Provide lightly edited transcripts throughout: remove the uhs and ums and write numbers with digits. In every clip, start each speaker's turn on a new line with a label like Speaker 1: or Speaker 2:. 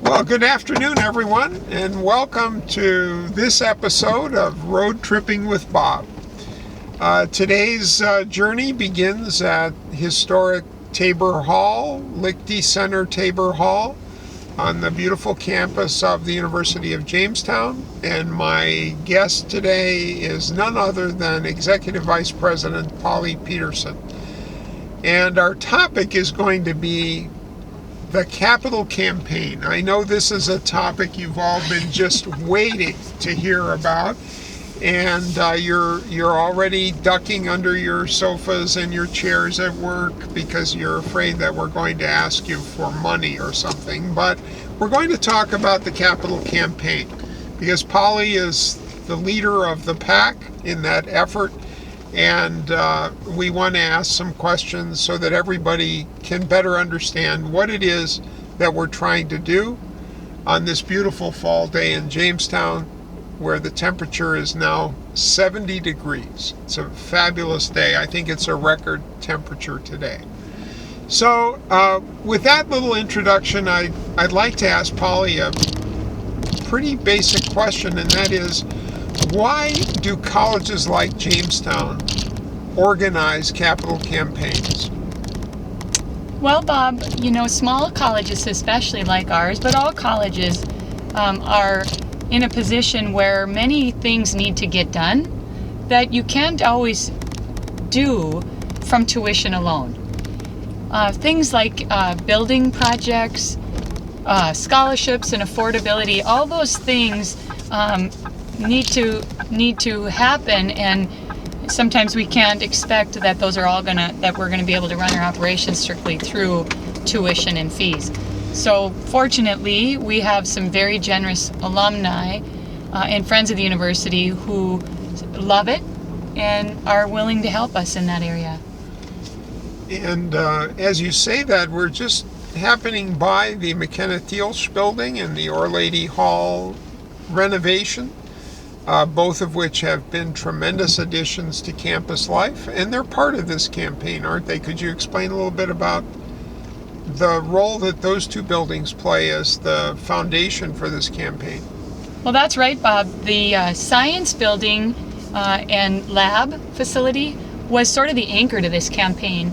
Speaker 1: Well, good afternoon, everyone, and welcome to this episode of Road Tripping with Bob. Today's journey begins at historic Tabor Hall, Lichty Center Tabor Hall, on the beautiful campus of the University of Jamestown. And my guest today is none other than Executive Vice President Polly Peterson. And our topic is going to be the capital campaign. I know this is a topic you've all been just waiting to hear about, and you're already ducking under your sofas and your chairs at work because you're afraid that we're going to ask you for money or something. But we're going to talk about the capital campaign because Polly is the leader of the pack in that effort. And we want to ask some questions so that everybody can better understand what it is that we're trying to do on this beautiful fall day in Jamestown, where the temperature is now 70 degrees. It's a fabulous day. I think it's a record temperature today. So with that little introduction, I'd like to ask Polly a pretty basic question, and that is, why do colleges like Jamestown organize capital campaigns?
Speaker 2: Well, Bob, small colleges, especially like ours, but all colleges are in a position where many things need to get done that you can't always do from tuition alone. Things like building projects, scholarships, and affordability, all those things need to happen, and sometimes we can't expect that those are all that we're gonna be able to run our operations strictly through tuition and fees. So fortunately, we have some very generous alumni and friends of the university who love it and are willing to help us in that area.
Speaker 1: And as you say that, we're just happening by the McKenna Thielsch building and the Our Lady Hall renovation. Both of which have been tremendous additions to campus life, and they're part of this campaign, aren't they? Could you explain a little bit about the role that those two buildings play as the foundation for this campaign?
Speaker 2: Well, that's right, Bob. The science building and lab facility was sort of the anchor to this campaign.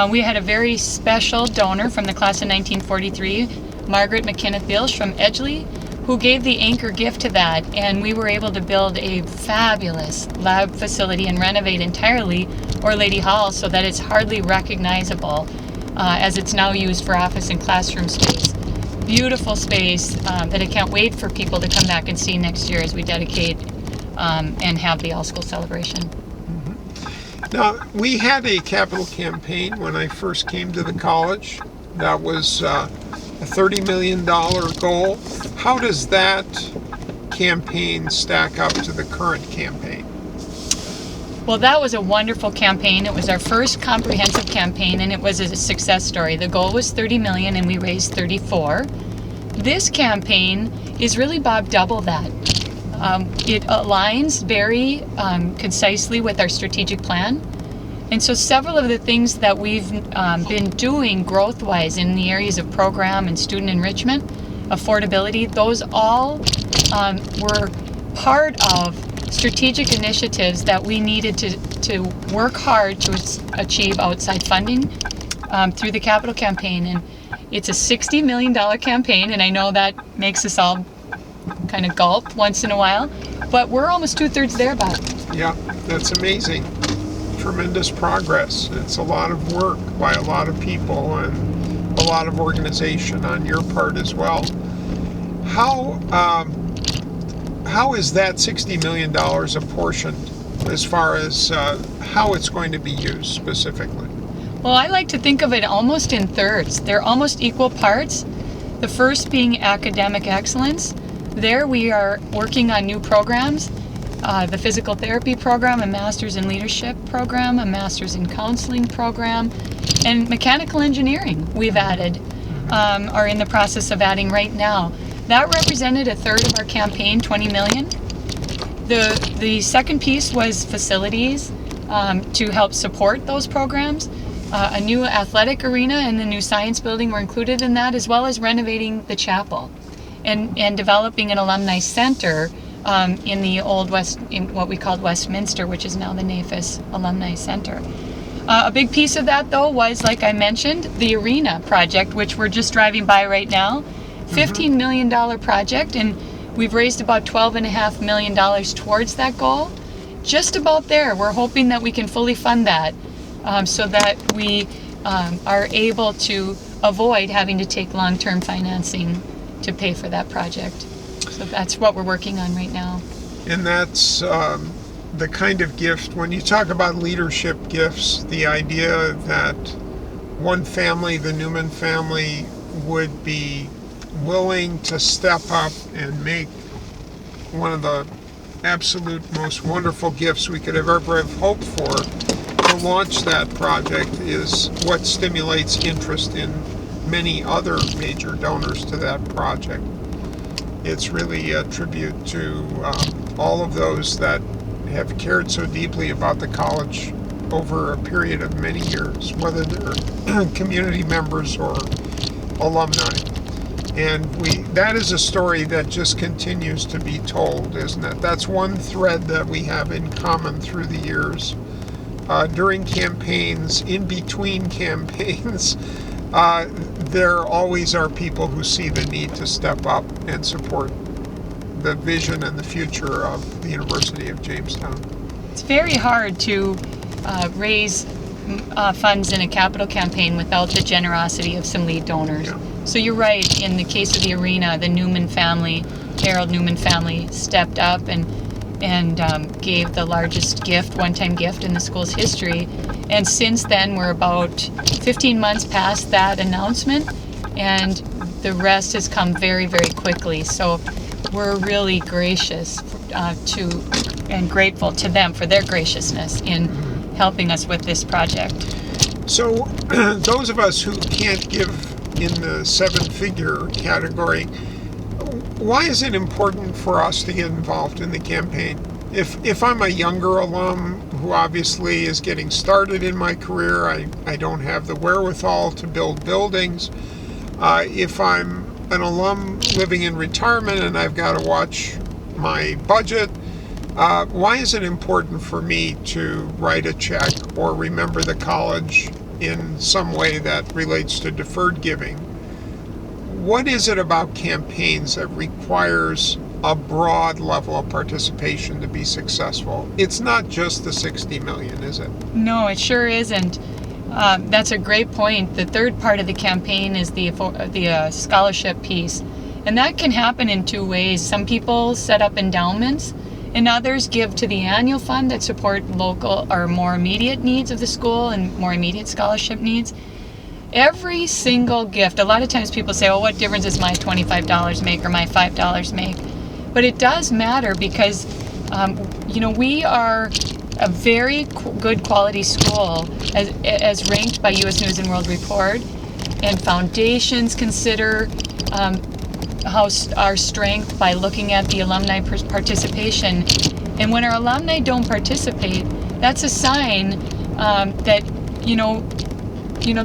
Speaker 2: We had a very special donor from the class of 1943, Margaret McKenna Thielsch from Edgeley, who gave the anchor gift to that, and we were able to build a fabulous lab facility and renovate entirely Our Lady Hall so that it's hardly recognizable as it's now used for office and classroom space. Beautiful space that I can't wait for people to come back and see next year as we dedicate and have the all-school celebration.
Speaker 1: Mm-hmm. Now, we had a capital campaign when I first came to the college. That was a $30 million goal. How does that campaign stack up to the current campaign?
Speaker 2: Well, that was a wonderful campaign. It was our first comprehensive campaign, and it was a success story. The goal was 30 million, and we raised 34. This campaign is really, Bob, double that. It aligns very concisely with our strategic plan. And so several of the things that we've been doing growth-wise in the areas of program and student enrichment, affordability, those all were part of strategic initiatives that we needed to work hard to achieve outside funding through the capital campaign. And it's a $60 million campaign, and I know that makes us all kind of gulp once in a while, but we're almost 2/3 there, Bob.
Speaker 1: Yeah, that's amazing. Tremendous progress. It's a lot of work by a lot of people and a lot of organization on your part as well. How is that $60 million apportioned as far as how it's going to be used specifically?
Speaker 2: Well, I like to think of it almost in thirds. They're almost equal parts. The first being academic excellence. There we are working on new programs. The physical therapy program, a master's in leadership program, a master's in counseling program, and mechanical engineering we've added, are in the process of adding right now. That represented 1/3 of our campaign, 20 million. The second piece was facilities to help support those programs. A new athletic arena and the new science building were included in that, as well as renovating the chapel and developing an alumni center in the old West, in what we called Westminster, which is now the NAFIS Alumni Center. A big piece of that, though, was, like I mentioned, the arena project, which we're just driving by right now. $15 million project, and we've raised about $12.5 million towards that goal. Just about there. We're hoping that we can fully fund that so that we are able to avoid having to take long-term financing to pay for that project. So that's what we're working on right now.
Speaker 1: And that's the kind of gift, when you talk about leadership gifts, the idea that one family, the Newman family, would be willing to step up and make one of the absolute most wonderful gifts we could have ever have hoped for to launch that project is what stimulates interest in many other major donors to that project. It's really a tribute to all of those that have cared so deeply about the college over a period of many years, whether they're community members or alumni. And that is a story that just continues to be told, isn't it? That's one thread that we have in common through the years. During campaigns, in between campaigns, there always are people who see the need to step up and support the vision and the future of the University of Jamestown.
Speaker 2: It's very hard to raise funds in a capital campaign without the generosity of some lead donors.
Speaker 1: Yeah.
Speaker 2: So you're right, in the case of the arena, the Newman family, Harold Newman family, stepped up and gave the largest gift, one-time gift in the school's history. And since then, we're about 15 months past that announcement, and the rest has come very, very quickly. So we're really gracious to and grateful to them for their graciousness in helping us with this project.
Speaker 1: So those of us who can't give in the seven-figure category, why is it important for us to get involved in the campaign? If I'm a younger alum who obviously is getting started in my career, I don't have the wherewithal to build buildings. If I'm an alum living in retirement and I've got to watch my budget, why is it important for me to write a check or remember the college in some way that relates to deferred giving? What is it about campaigns that requires a broad level of participation to be successful? It's not just the $60 million, is it?
Speaker 2: No, it sure isn't. That's a great point. The third part of the campaign is the scholarship piece. And that can happen in two ways. Some people set up endowments, and others give to the annual fund that support local or more immediate needs of the school and more immediate scholarship needs. Every single gift, a lot of times people say, oh, what difference does my $25 make or my $5 make? But it does matter because, we are a very good quality school as ranked by U.S. News and World Report, and foundations consider our strength by looking at the alumni participation. And when our alumni don't participate, that's a sign that,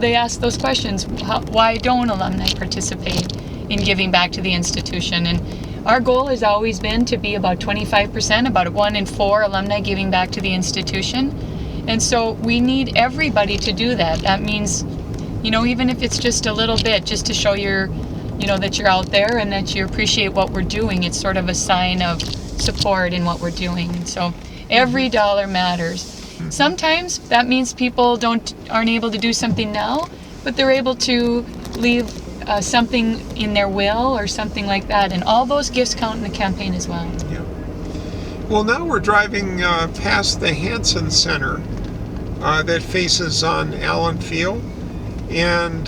Speaker 2: they ask those questions. Why don't alumni participate in giving back to the institution? And our goal has always been to be about 25%, about 1 in 4 alumni giving back to the institution. And so we need everybody to do that. That means, even if it's just a little bit, just to show that you're out there and that you appreciate what we're doing. It's sort of a sign of support in what we're doing. And so every dollar matters. Sometimes that means people aren't able to do something now, but they're able to leave something in their will or something like that. And all those gifts count in the campaign as well.
Speaker 1: Yeah. Well, now we're driving past the Hansen Center that faces on Allen Field. And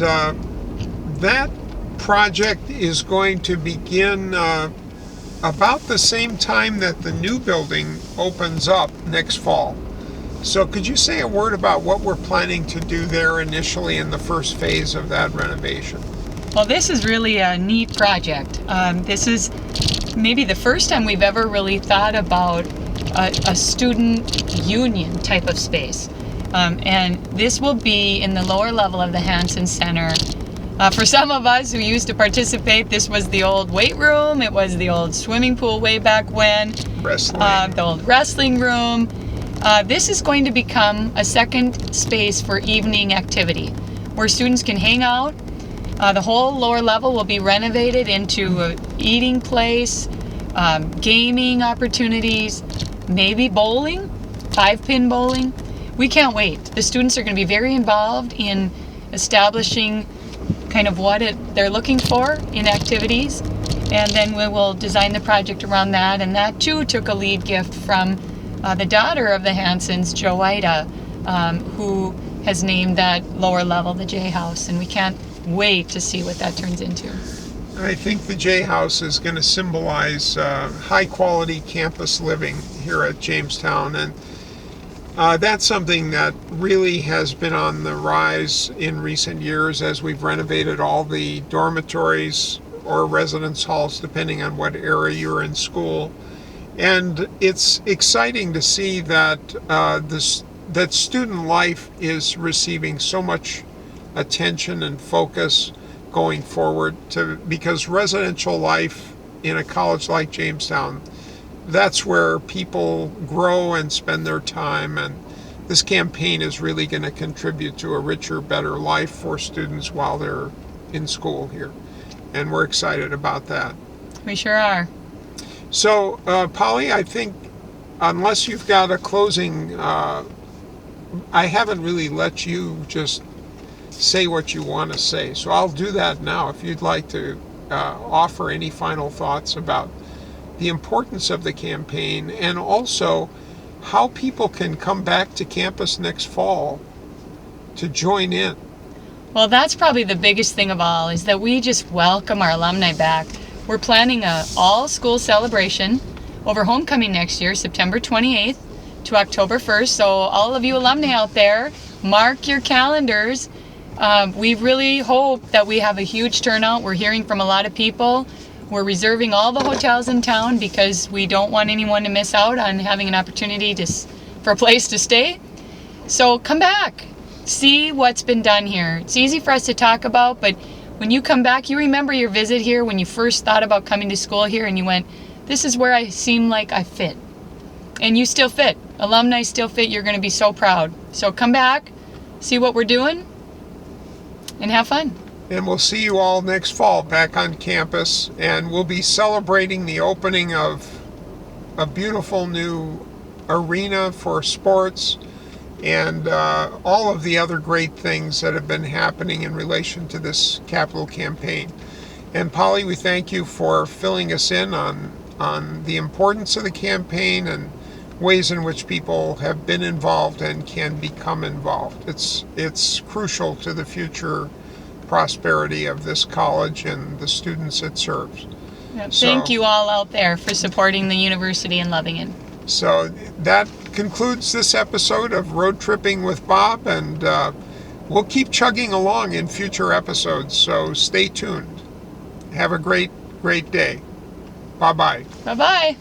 Speaker 1: that project is going to begin about the same time that the new building opens up next fall. So could you say a word about what we're planning to do there initially in the first phase of that renovation?
Speaker 2: Well, this is really a neat project. This is maybe the first time we've ever really thought about a student union type of space. And this will be in the lower level of the Hansen Center. For some of us who used to participate, this was the old weight room. It was the old swimming pool way back when.
Speaker 1: Wrestling.
Speaker 2: The old wrestling room. This is going to become a second space for evening activity where students can hang out. The whole lower level will be renovated into an eating place, gaming opportunities, maybe bowling, 5-pin bowling. We can't wait. The students are going to be very involved in establishing kind of what they're looking for in activities, and then we will design the project around that. And that too took a lead gift from the daughter of the Hansens, Joida, who has named that lower level the J House, and we can't wait to see what that turns into.
Speaker 1: I think the J House is going to symbolize high quality campus living here at Jamestown, and that's something that really has been on the rise in recent years as we've renovated all the dormitories or residence halls, depending on what area you're in school. And it's exciting to see that that student life is receiving so much attention and focus going forward, because residential life in a college like Jamestown, that's where people grow and spend their time, and this campaign is really going to contribute to a richer, better life for students while they're in school here, and we're excited about that.
Speaker 2: We sure are.
Speaker 1: So, Polly, I think unless you've got a closing, I haven't really let you just say what you want to say, so I'll do that now. If you'd like to offer any final thoughts about the importance of the campaign, and also how people can come back to campus next fall to join in.
Speaker 2: Well, that's probably the biggest thing of all, is that we just welcome our alumni back. We're planning a all-school celebration over homecoming next year, September 28th to October 1st. So all of you alumni out there, mark your calendars. We really hope that we have a huge turnout. We're hearing from a lot of people. We're reserving all the hotels in town because we don't want anyone to miss out on having an opportunity for a place to stay. So come back, see what's been done here. It's easy for us to talk about, but when you come back, you remember your visit here when you first thought about coming to school here, and you went, this is where I seem like I fit. And you still fit. Alumni still fit. You're going to be so proud. So come back, see what we're doing, and have fun.
Speaker 1: And we'll see you all next fall back on campus, and we'll be celebrating the opening of a beautiful new arena for sports and all of the other great things that have been happening in relation to this capital campaign. And Polly, we thank you for filling us in on the importance of the campaign and ways in which people have been involved and can become involved. It's crucial to the future prosperity of this college and the students it serves.
Speaker 2: Yep. Thank you all out there for supporting the university and loving it.
Speaker 1: So that concludes this episode of Road Tripping with Bob, and we'll keep chugging along in future episodes, so stay tuned. Have a great day. Bye-bye.
Speaker 2: Bye-bye.